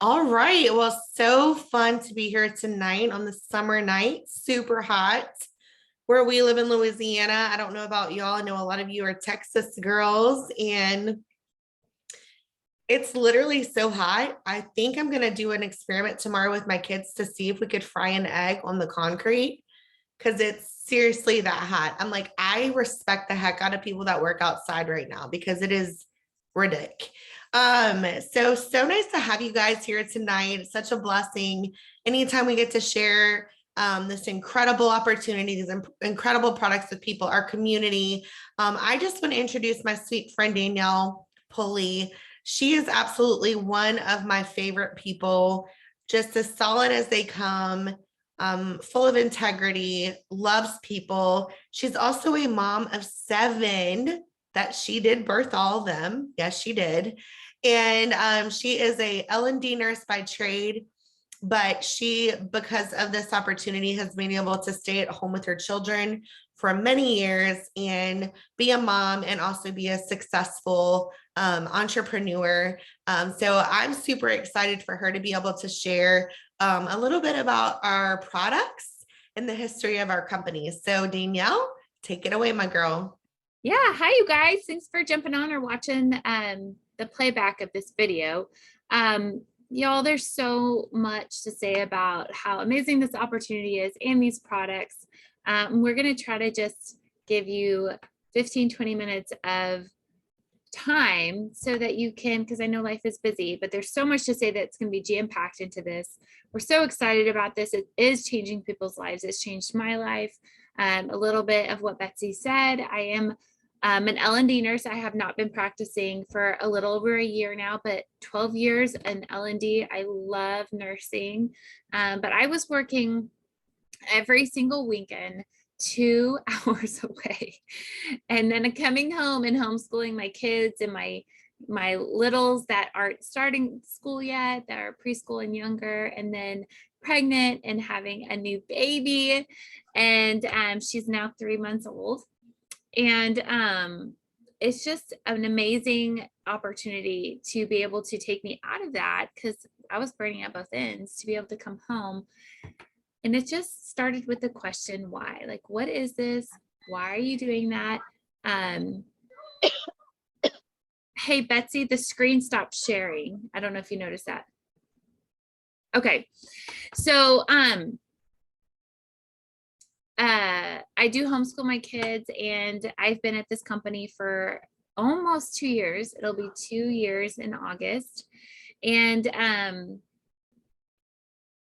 All right. Well, so fun to be here tonight on the summer night. Super hot where we live in Louisiana. I don't know about y'all. I know a lot of you are Texas girls, and it's literally so hot. I think I'm going to do an experiment tomorrow with my kids to see if we could fry an egg on the concrete because it's seriously that hot. I'm like, I respect the heck out of people that work outside right now because it is ridiculous. So nice to have you guys here tonight. It's such a blessing. Anytime we get to share this incredible opportunity, these incredible products with people, our community. I just want to introduce my sweet friend Danielle Pulley. She is absolutely one of my favorite people, just as solid as they come, full of integrity, loves people. She's also a mom of 7 that she did birth all of them. Yes, she did. And she is a L&D nurse by trade, but she, because of this opportunity, has been able to stay at home with her children for many years and be a mom and also be a successful entrepreneur. So I'm super excited for her to be able to share a little bit about our products and the history of our company. So Danielle, take it away, my girl. Yeah, hi you guys. Thanks for jumping on or watching the playback of this video. Y'all, there's so much to say about how amazing this opportunity is and these products. We're going to try to just give you 15-20 minutes of time so that you can, because I know life is busy, but there's so much to say that's going to be jam-packed into this. We're so excited about this. It is changing people's lives. It's changed my life. A little bit of what Betsy said. I am an L&D nurse. I have not been practicing for a little over a year now, but 12 years in L&D. I love nursing, but I was working every single weekend 2 hours away, and then coming home and homeschooling my kids and my littles that aren't starting school yet, that are preschool and younger, and then pregnant and having a new baby, and she's now 3 months old. And it's just an amazing opportunity to be able to take me out of that, because I was burning at both ends, to be able to come home. And it just started with the question, why? Like, what is this? Why are you doing that? Hey, Betsy, the screen stopped sharing. I don't know if you noticed that. Okay. So I do homeschool my kids, and I've been at this company for almost 2 years. It'll be 2 years in August. And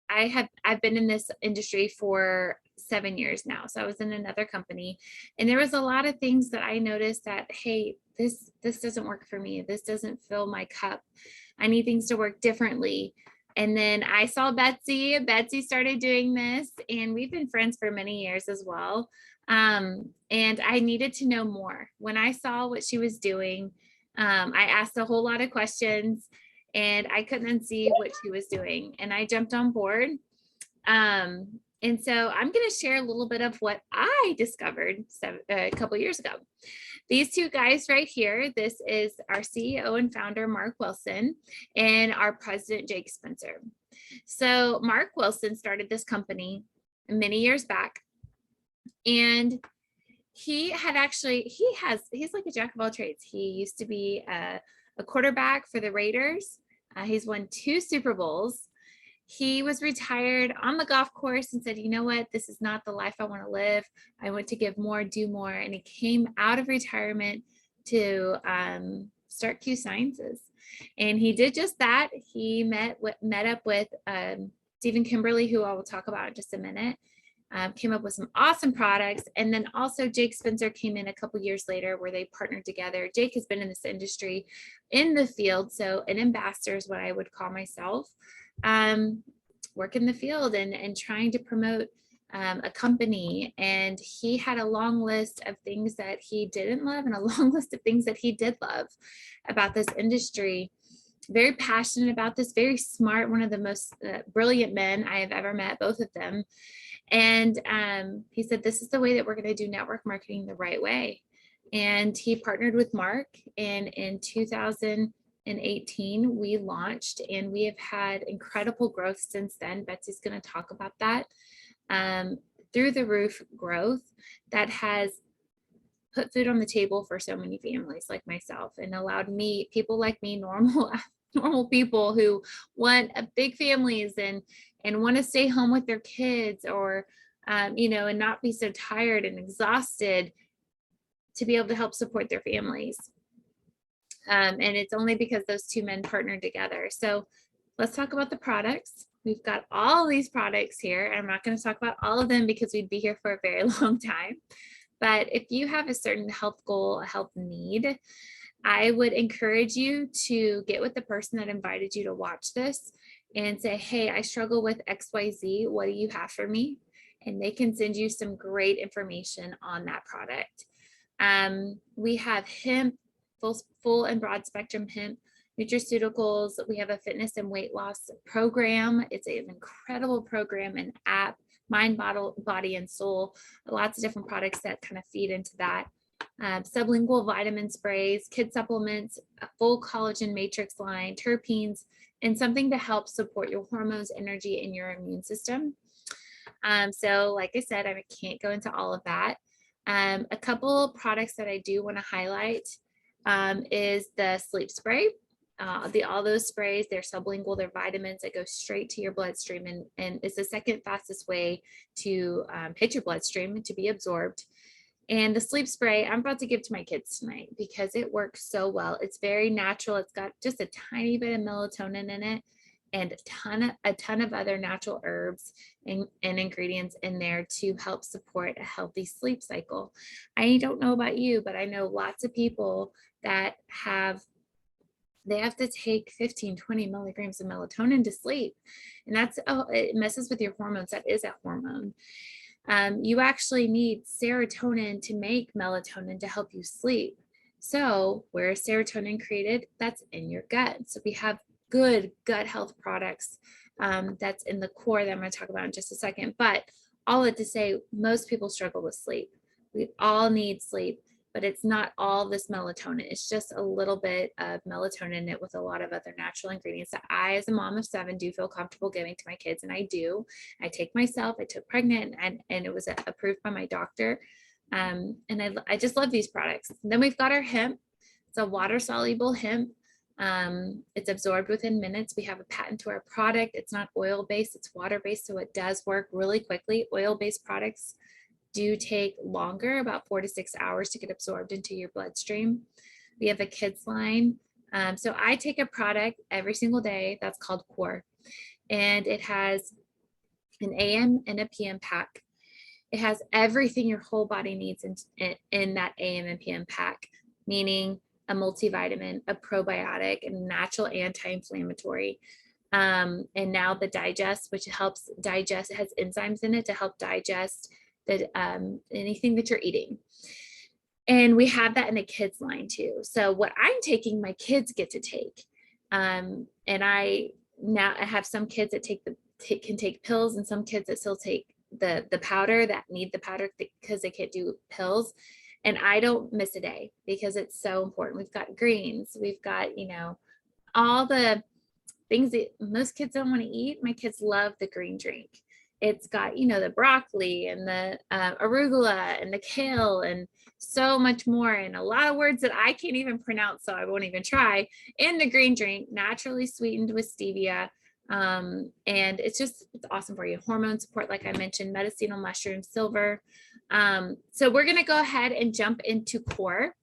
I've been in this industry for 7 years now. So I was in another company, and there was a lot of things that I noticed that, hey, this doesn't work for me. This doesn't fill my cup. I need things to work differently. And then I saw Betsy. Betsy started doing this, and we've been friends for many years as well. And I needed to know more. When I saw what she was doing, I asked a whole lot of questions, and I couldn't unsee what she was doing. And I jumped on board. And so I'm going to share a little bit of what I discovered a couple years ago. These 2 guys right here, this is our CEO and founder, Mark Wilson, and our president, Jake Spencer. So Mark Wilson started this company many years back, and he's like a jack of all trades. He used to be a quarterback for the Raiders. He's won 2 Super Bowls. He was retired on the golf course and said, you know what, this is not the life I want to live. I want to give more, do more. And he came out of retirement to start Q Sciences. And he did just that. He met up with Stephen Kimberly, who I will talk about in just a minute. Came up with some awesome products. And then also Jake Spencer came in a couple years later, where they partnered together. Jake has been in this industry in the field, so an ambassador is what I would call myself. Work in the field and trying to promote a company. And he had a long list of things that he didn't love and a long list of things that he did love about this industry. Very passionate about this, very smart, one of the most brilliant men I have ever met, both of them. And he said, this is the way that we're going to do network marketing the right way. And he partnered with Mark, and in 2000, 2018, we launched, and we have had incredible growth since then. Betsy's going to talk about that. Through the roof growth that has put food on the table for so many families like myself, and allowed me, people like me, normal people who want big families and want to stay home with their kids, or and not be so tired and exhausted, to be able to help support their families. And it's only because those two men partnered together. So let's talk about the products. We've got all these products here. I'm not going to talk about all of them because we'd be here for a very long time. But if you have a certain health goal, a health need, I would encourage you to get with the person that invited you to watch this and say, hey, I struggle with XYZ. What do you have for me? And they can send you some great information on that product. We have hemp, full and broad spectrum hemp, nutraceuticals. We have a fitness and weight loss program. It's an incredible program and app, mind, body, and soul. Lots of different products that kind of feed into that. Sublingual vitamin sprays, kid supplements, a full collagen matrix line, terpenes, and something to help support your hormones, energy, and your immune system. So like I said, I can't go into all of that. A couple of products that I do want to highlight is the sleep spray. All those sprays, they're sublingual, they're vitamins that go straight to your bloodstream, and it's the second fastest way to hit your bloodstream to be absorbed. And the sleep spray, I'm about to give to my kids tonight because it works so well. It's very natural. It's got just a tiny bit of melatonin in it, and a ton of other natural herbs and ingredients in there to help support a healthy sleep cycle. I don't know about you, but I know lots of people that they have to take 15, 20 milligrams of melatonin to sleep. And it messes with your hormones. That is a hormone. You actually need serotonin to make melatonin to help you sleep. So where is serotonin created? That's in your gut. So we have good gut health products that's in the core that I'm going to talk about in just a second. But all that to say, most people struggle with sleep. We all need sleep, but it's not all this melatonin. It's just a little bit of melatonin in it with a lot of other natural ingredients that I, as a mom of 7, do feel comfortable giving to my kids. And I do. I take myself, I took pregnant, and it was approved by my doctor. And I just love these products. And then we've got our hemp. It's a water soluble hemp. It's absorbed within minutes. We have a patent to our product. It's not oil-based, it's water-based, so it does work really quickly. Oil-based products do take longer, about 4 to 6 hours to get absorbed into your bloodstream. We have a kids line. So I take a product every single day that's called Core, and it has an AM and a PM pack. It has everything your whole body needs in that AM and PM pack, meaning a multivitamin, a probiotic, and natural anti-inflammatory. And now the digest, which helps digest, it has enzymes in it to help digest anything that you're eating. And we have that in a kids line too. So what I'm taking, my kids get to take. And I have some kids that can take pills, and some kids that still take the powder, that need the powder because they can't do pills. And I don't miss a day because it's so important. We've got greens, we've got, all the things that most kids don't want to eat. My kids love the green drink. It's got, the broccoli and the arugula and the kale and so much more, and a lot of words that I can't even pronounce, so I won't even try, in the green drink, naturally sweetened with stevia. And it's awesome for you. Hormone support, like I mentioned, medicinal mushroom, silver. So we're going to go ahead and jump into Core,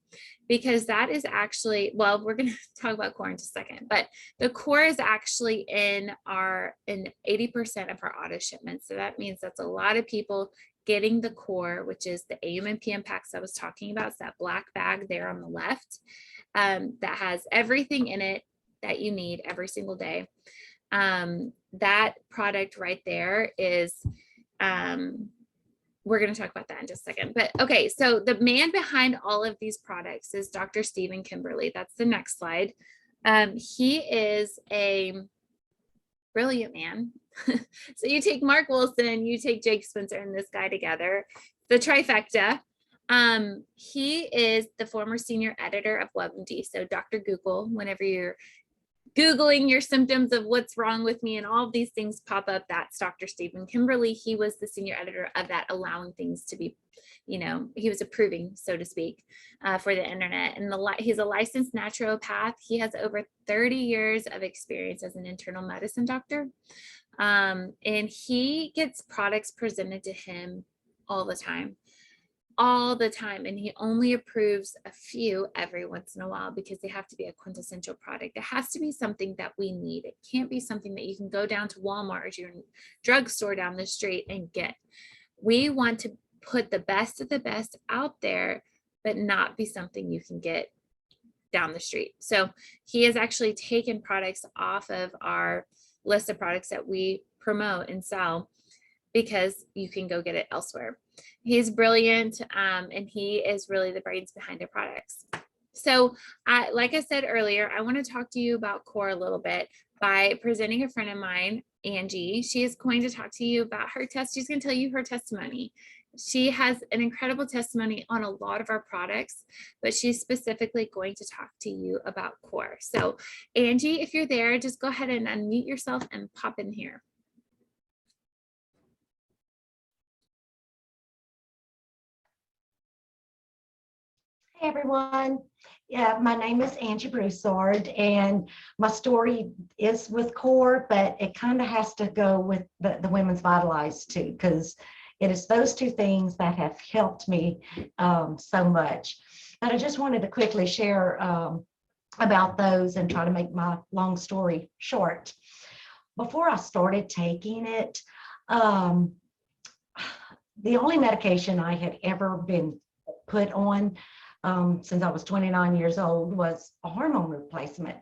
because that is actually, well, we're going to talk about Core in just a second, but the Core is actually in 80% of our auto shipments. So that means that's a lot of people getting the Core, which is the AM and PM packs I was talking about. It's that black bag there on the left, that has everything in it that you need every single day. That product right there is, we're going to talk about that in just a second. But okay, so the man behind all of these products is Dr. Stephen Kimberly. That's the next slide. He is a brilliant man. So you take Mark Wilson, you take Jake Spencer, and this guy together, the trifecta. He is the former senior editor of WebMD. So Dr. Google, whenever you're Googling your symptoms of what's wrong with me and all of these things pop up, that's Dr. Stephen Kimberly. He was the senior editor of that, allowing things to be, he was approving, so to speak, for the internet. And he's a licensed naturopath. He has over 30 years of experience as an internal medicine doctor. And he gets products presented to him all the time. And he only approves a few every once in a while because they have to be a quintessential product. It has to be something that we need. It can't be something that you can go down to Walmart or your drugstore down the street and get. We want to put the best of the best out there, but not be something you can get down the street. So he has actually taken products off of our list of products that we promote and sell because you can go get it elsewhere. He's brilliant, and he is really the brains behind the products. So like I said earlier, I want to talk to you about Core a little bit by presenting a friend of mine, Angie. She is going to talk to you about her test. She's going to tell you her testimony. She has an incredible testimony on a lot of our products, but she's specifically going to talk to you about Core. So Angie, if you're there, just go ahead and unmute yourself and pop in here. Hey everyone. Yeah, my name is Angie Broussard, and my story is with Core, but it kind of has to go with the Women's Vitalized too, because it is those two things that have helped me so much. But I just wanted to quickly share about those and try to make my long story short. Before I started taking it, the only medication I had ever been put on since I was 29 years old was a hormone replacement.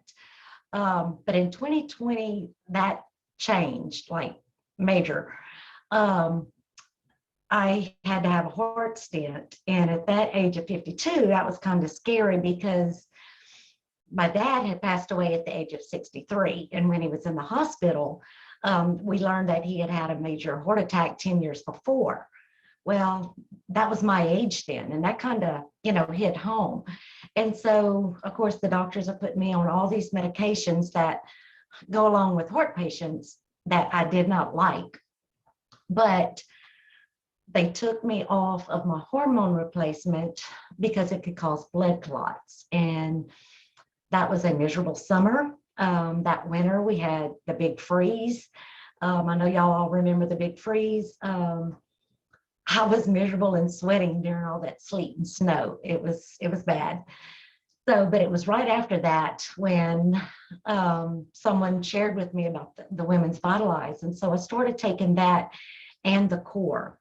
But in 2020, that changed like major. I had to have a heart stent. And at that age of 52, that was kind of scary because my dad had passed away at the age of 63. And when he was in the hospital, we learned that he had had a major heart attack 10 years before. Well, that was my age then, and that kind of, hit home. And so, of course, the doctors have put me on all these medications that go along with heart patients that I did not like. But they took me off of my hormone replacement because it could cause blood clots. And that was a miserable summer. That winter, we had the big freeze. I know y'all all remember the big freeze. I was miserable and sweating during all that sleet and snow. It was bad. So, but it was right after that when someone shared with me about the Women's Vitalize. And so I started taking that and the Core.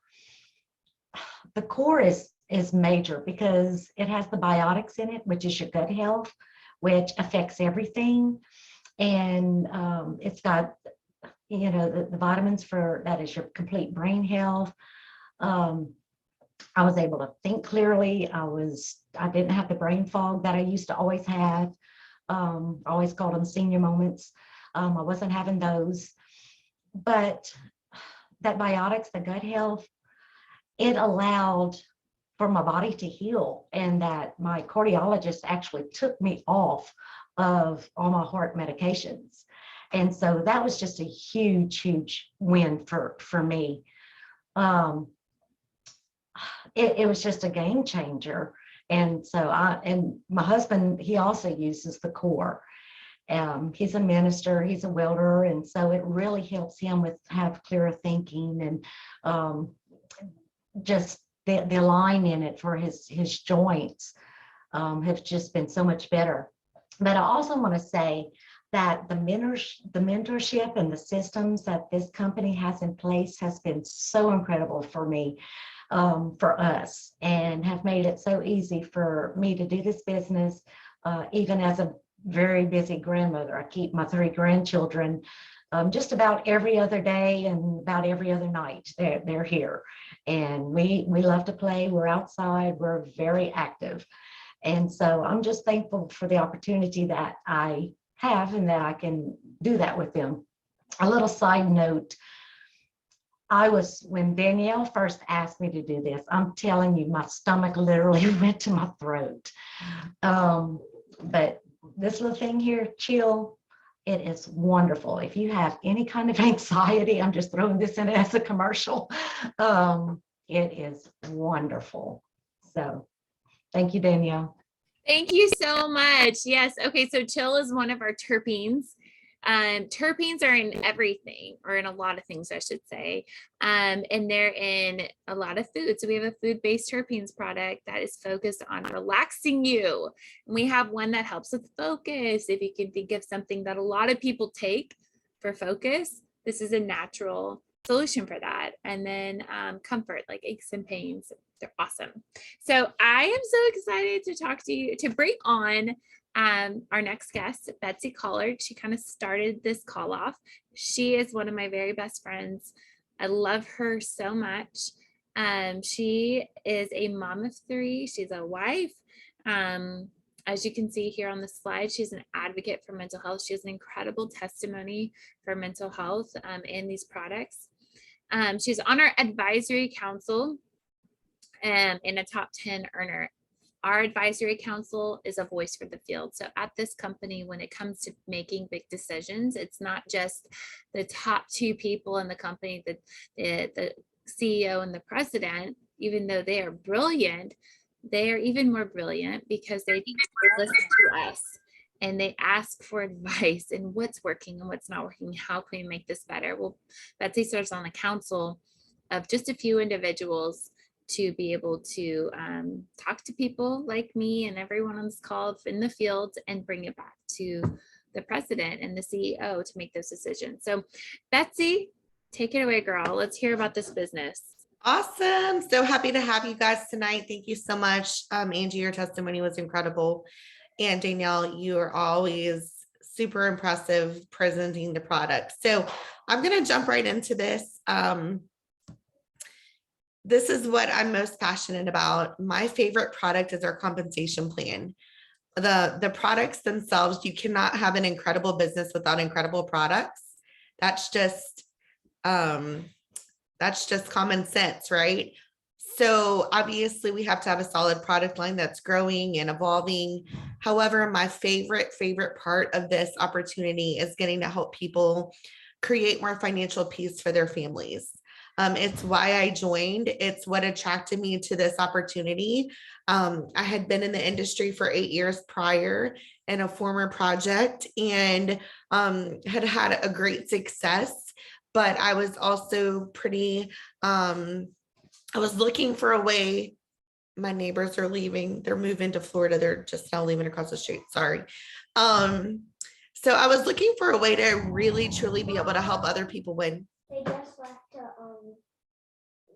The Core is major because it has the biotics in it, which is your gut health, which affects everything. And it's got, the vitamins for that is your complete brain health. I was able to think clearly. I didn't have the brain fog that I used to always have. I always called them senior moments. I wasn't having those, but that biotics, the gut health, it allowed for my body to heal, and that my cardiologist actually took me off of all my heart medications. And so that was just a huge win for me. It was just a game changer. And so and my husband, he also uses the Core. He's a minister, he's a welder. And so it really helps him have clearer thinking, and just the line in it for his joints have just been so much better. But I also want to say that the mentorship and the systems that this company has in place has been so incredible for me, for us, and have made it so easy for me to do this business, even as a very busy grandmother. I keep my 3 grandchildren just about every other day and about every other night. They're here, and we love to play. We're outside. We're very active. And so I'm just thankful for the opportunity that I have and that I can do that with them. A little side note, when Danielle first asked me to do this, I'm telling you, my stomach literally went to my throat. But this little thing here, Chill, it is wonderful. If you have any kind of anxiety, I'm just throwing this in as a commercial. It is wonderful. So thank you, Danielle. Thank you so much. Yes. Okay. So chill is one of our terpenes. Terpenes are in everything, or in a lot of things, I should say. And they're in a lot of food. So we have a food-based terpenes product that is focused on relaxing you. And we have one that helps with focus. If you can think of something that a lot of people take for focus, this is a natural solution for that. And then comfort, like aches and pains. They're awesome. So I am so excited to talk to you, to bring on our next guest, Betsy Collard. She kind of started this call off. She is one of my very best friends. I love her so much. She is a mom of 3. She's a wife. As you can see here on the slide, she's an advocate for mental health. She has an incredible testimony for mental health in these products. She's on our advisory council and a top 10 earner. Our advisory council is a voice for the field. So at this company, when it comes to making big decisions, it's not just the top 2 people in the company, the CEO and the president, even though they are brilliant, they are even more brilliant because they listen to us and they ask for advice and what's working and what's not working. How can we make this better? Well, Betsy serves on the council of just a few individuals to be able to talk to people like me and everyone on this call in the field and bring it back to the president and the CEO to make those decisions. So Betsy, take it away, girl. Let's hear about this business. Awesome. So happy to have you guys tonight. Thank you so much. Angie, your testimony was incredible. And Danielle, you are always super impressive presenting the product. So I'm going to jump right into this. This is what I'm most passionate about. My favorite product is our compensation plan. The products themselves, you cannot have an incredible business without incredible products. That's just common sense, right? So obviously we have to have a solid product line that's growing and evolving. However, my favorite part of this opportunity is getting to help people create more financial peace for their families. It's why I joined. It's what attracted me to this opportunity. I had been in the industry for 8 years prior in a former project and had had a great success, but I was also I was looking for a way. My neighbors are leaving. They're moving to Florida. They're just now leaving across the street. Sorry. So I was looking for a way to really, truly be able to help other people win. They just left to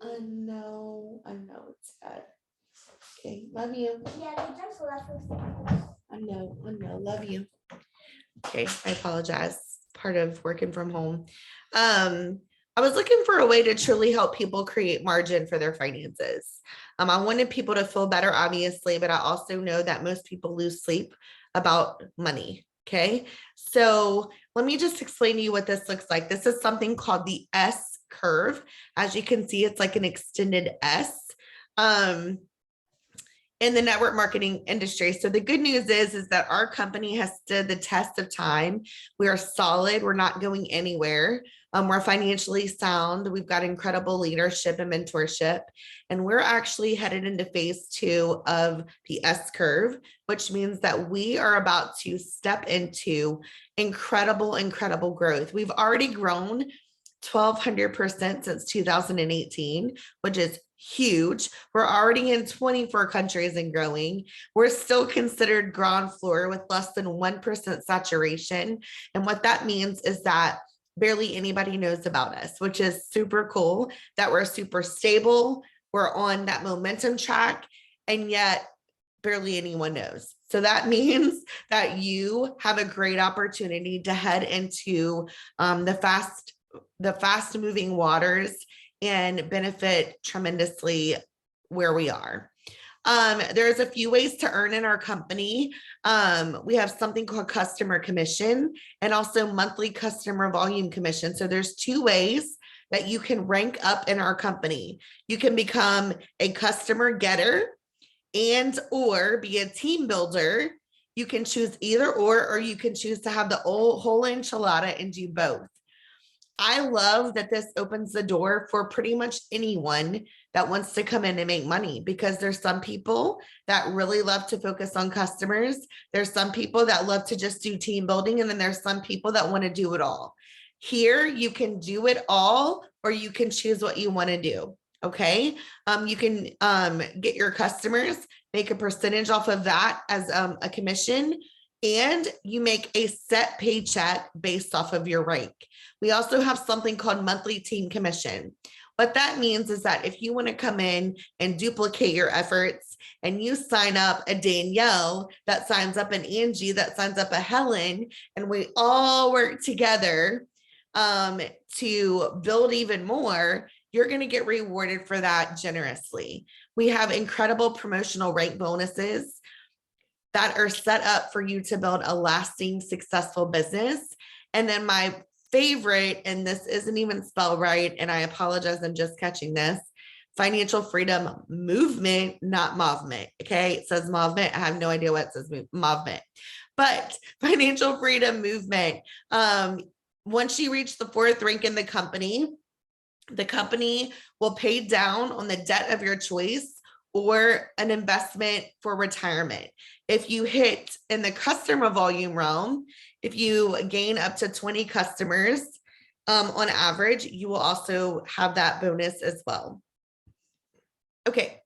I know it's sad. Okay, love you. yeah, they just left us. I know, love you. Okay, I apologize. Part of working from home. I was looking for a way to truly help people create margin for their finances. I wanted people to feel better, obviously, but I also know that most people lose sleep about money. Okay, so let me just explain to you what this looks like. This is something called the S curve. As you can see, it's like an extended S in the network marketing industry. So the good news is that our company has stood the test of time. We are solid. We're not going anywhere. We're financially sound. We've got incredible leadership and mentorship. And we're actually headed into phase 2 of the S curve, which means that we are about to step into incredible growth. We've already grown 1,200% since 2018, which is huge. We're already in 24 countries and growing. We're still considered ground floor with less than 1% saturation. And what that means is that barely anybody knows about us, which is super cool, that we're super stable. We're on that momentum track, and yet barely anyone knows. So that means that you have a great opportunity to head into the fast moving waters and benefit tremendously where we are. There's a few ways to earn in our company. We have something called customer commission and also monthly customer volume commission. So there's 2 ways that you can rank up in our company. You can become a customer getter and or be a team builder. You can choose either or you can choose to have the whole enchilada and do both. I love that this opens the door for pretty much anyone that wants to come in and make money, because there's some people that really love to focus on customers. There's some people that love to just do team building. And then there's some people that want to do it all. Here, you can do it all, or you can choose what you want to do. Okay. You can get your customers, make a percentage off of that as a commission, and you make a set paycheck based off of your rank. We also have something called monthly team commission. What that means is that if you want to come in and duplicate your efforts and you sign up a Danielle that signs up an Angie that signs up a Helen, and we all work together to build even more, you're going to get rewarded for that generously. We have incredible promotional rank bonuses that are set up for you to build a lasting, successful business. And then my favorite, and this isn't even spelled right, and I apologize, I'm just catching this, financial freedom movement, not movement. Okay, it says movement. I have no idea what it says movement, but financial freedom movement. Once you reach the 4th rank in the company will pay down on the debt of your choice or an investment for retirement. If you hit in the customer volume realm, if you gain up to 20 customers on average, you will also have that bonus as well. Okay,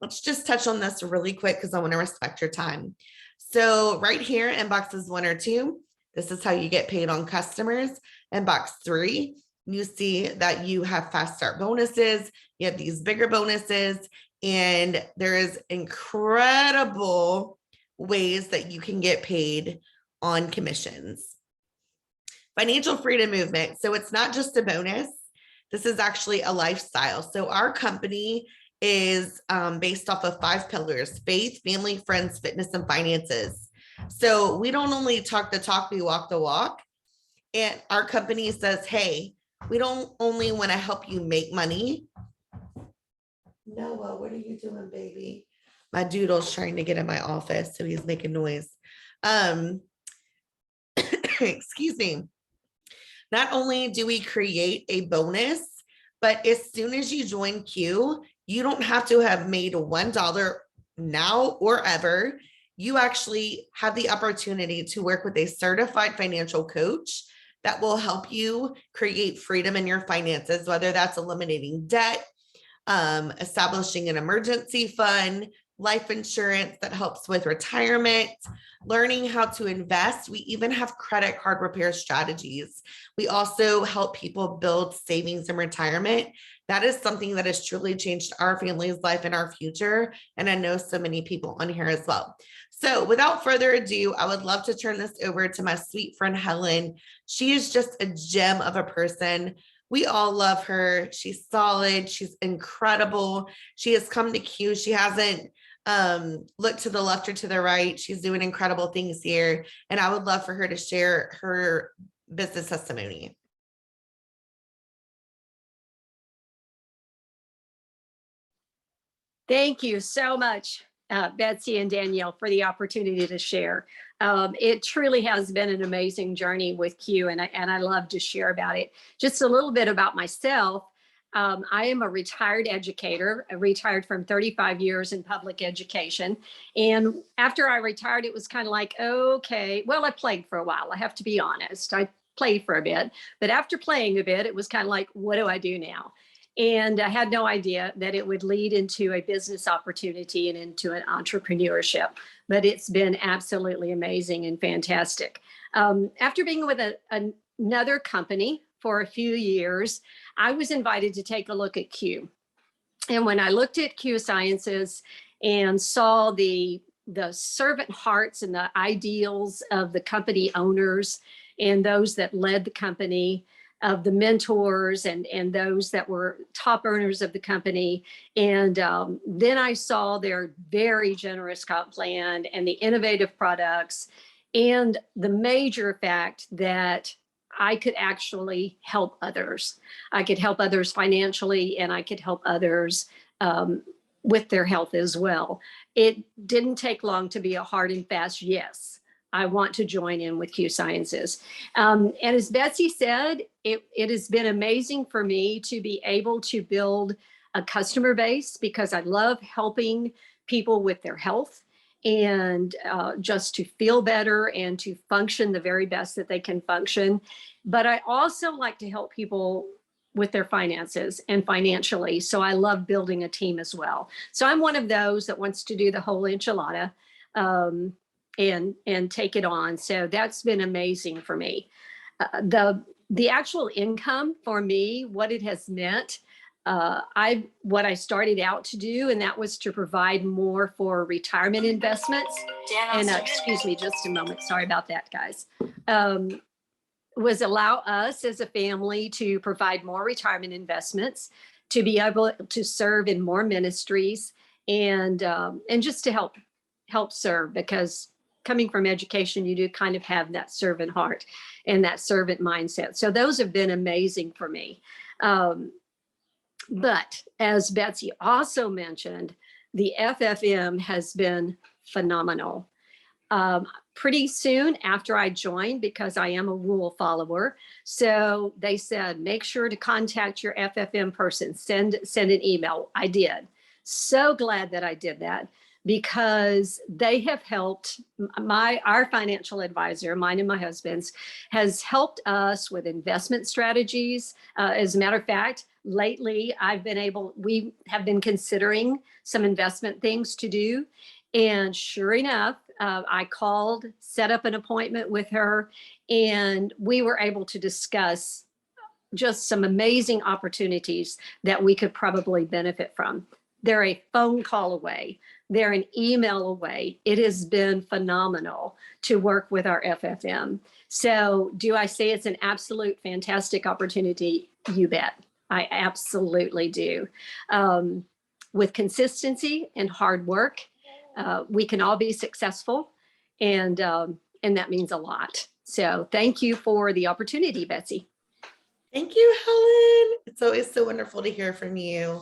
let's just touch on this really quick because I want to respect your time. So right here in boxes 1 or 2, this is how you get paid on customers. In box 3, you see that you have fast start bonuses, you have these bigger bonuses, and there is incredible ways that you can get paid on commissions. Financial freedom movement. So it's not just a bonus. This is actually a lifestyle. So our company is based off of 5 pillars: faith, family, friends, fitness, and finances. So we don't only talk the talk, we walk the walk. And our company says, hey, we don't only want to help you make money. Noah, what are you doing, baby? My doodle's trying to get in my office, so he's making noise. Excuse me. Not only do we create a bonus, but as soon as you join Q, you don't have to have made $1 now or ever. You actually have the opportunity to work with a certified financial coach that will help you create freedom in your finances, whether that's eliminating debt, establishing an emergency fund, life insurance that helps with retirement, learning how to invest. We even have credit card repair strategies. We also help people build savings in retirement. That is something that has truly changed our family's life and our future. And I know so many people on here as well. So without further ado, I would love to turn this over to my sweet friend, Helen. She is just a gem of a person. We all love her. She's solid. She's incredible. She has come to Q. She hasn't looked to the left or to the right. She's doing incredible things here. And I would love for her to share her business testimony. Thank you so much, Betsy and Danielle, for the opportunity to share. It truly has been an amazing journey with Q, and I love to share about it. Just a little bit about myself. I am a retired educator. I retired from 35 years in public education. And after I retired, it was kind of like, okay, well, I played for a while. I have to be honest. I played for a bit, but after playing a bit, it was kind of like, what do I do now? And I had no idea that it would lead into a business opportunity and into an entrepreneurship, but it's been absolutely amazing and fantastic. After being with another company for a few years, I was invited to take a look at Q. And when I looked at Q Sciences and saw the servant hearts and the ideals of the company owners and those that led the company, of the mentors and those that were top earners of the company. And then I saw their very generous comp plan and the innovative products and the major fact that I could actually help others. I could help others financially, and I could help others with their health as well. It didn't take long to be a hard and fast yes. I want to join in with Q Sciences. And as Betsy said, it has been amazing for me to be able to build a customer base, because I love helping people with their health and just to feel better and to function the very best that they can function. But I also like to help people with their finances and financially. So I love building a team as well. So I'm one of those that wants to do the whole enchilada and take it on. So that's been amazing for me. The actual income for me, what it has meant, what I started out to do, and that was to provide more for retirement investments. And excuse me, just a moment. Sorry about that, guys. Was allow us as a family to provide more retirement investments, to be able to serve in more ministries, and just to help serve, because coming from education, you do kind of have that servant heart and that servant mindset. So those have been amazing for me. But as Betsy also mentioned, the FFM has been phenomenal. Pretty soon after I joined, because I am a rule follower, so they said, make sure to contact your FFM person, send an email. I did. So glad that I did that, because they have helped our financial advisor, mine and my husband's, has helped us with investment strategies. As a matter of fact, lately we have been considering some investment things to do. And sure enough, I called, set up an appointment with her, and we were able to discuss just some amazing opportunities that we could probably benefit from. They're a phone call away. They're an email away. It has been phenomenal to work with our FFM. So do I say it's an absolute fantastic opportunity? You bet. I absolutely do. With consistency and hard work, we can all be successful, and that means a lot. So thank you for the opportunity, Betsy. Thank you, Helen. It's always so wonderful to hear from you.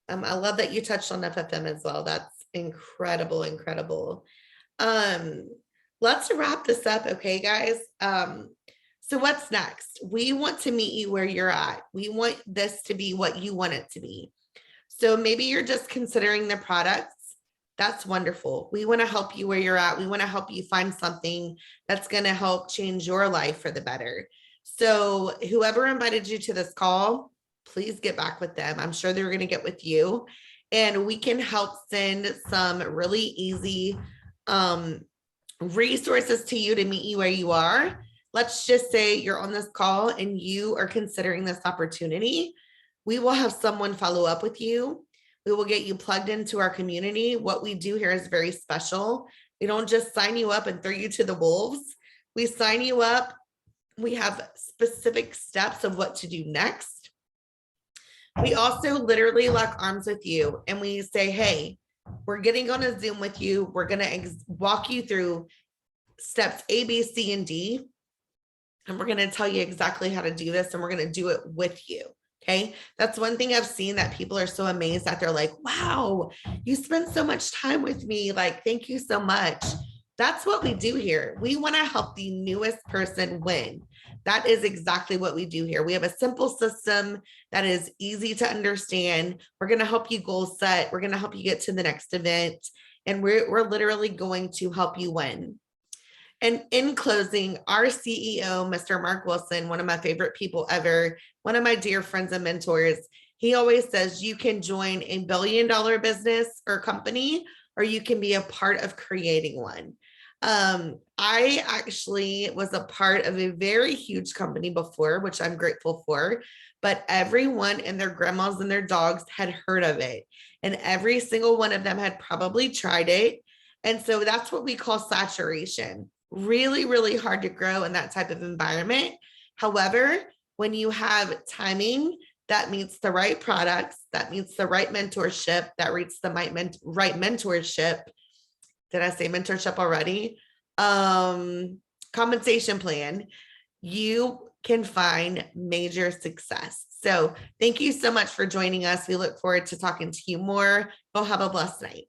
I love that you touched on FFM as well. That's incredible, incredible. Let's wrap this up, okay, guys? So what's next? We want to meet you where you're at. We want this to be what you want it to be. So maybe you're just considering the products. That's wonderful. We want to help you where you're at. We want to help you find something that's going to help change your life for the better. So whoever invited you to this call, please get back with them. I'm sure they're going to get with you, and we can help send some really easy resources to you to meet you where you are. Let's just say you're on this call and you are considering this opportunity. We will have someone follow up with you. We will get you plugged into our community. What we do here is very special. We don't just sign you up and throw you to the wolves. We sign you up. We have specific steps of what to do next. We also literally lock arms with you, and we say, hey, we're getting on a Zoom with you. We're going to walk you through steps A, B, C, and D. And we're going to tell you exactly how to do this, and we're going to do it with you. Okay. That's one thing I've seen that people are so amazed that they're like, wow, you spent so much time with me. Like, thank you so much. That's what we do here. We want to help the newest person win. That is exactly what we do here. We have a simple system that is easy to understand. We're going to help you goal set. We're going to help you get to the next event. And we're literally going to help you win. And in closing, our CEO, Mr. Mark Wilson, one of my favorite people ever, one of my dear friends and mentors, he always says you can join a billion-dollar business or company, or you can be a part of creating one. I actually was a part of a very huge company before, which I'm grateful for, but everyone and their grandmas and their dogs had heard of it. And every single one of them had probably tried it. And so that's what we call saturation. Really, really hard to grow in that type of environment. However, when you have timing that meets the right products, that meets the right mentorship, that reaches the right mentorship. Did I say mentorship already? Compensation plan. You can find major success. So thank you so much for joining us. We look forward to talking to you more. Go have a blessed night.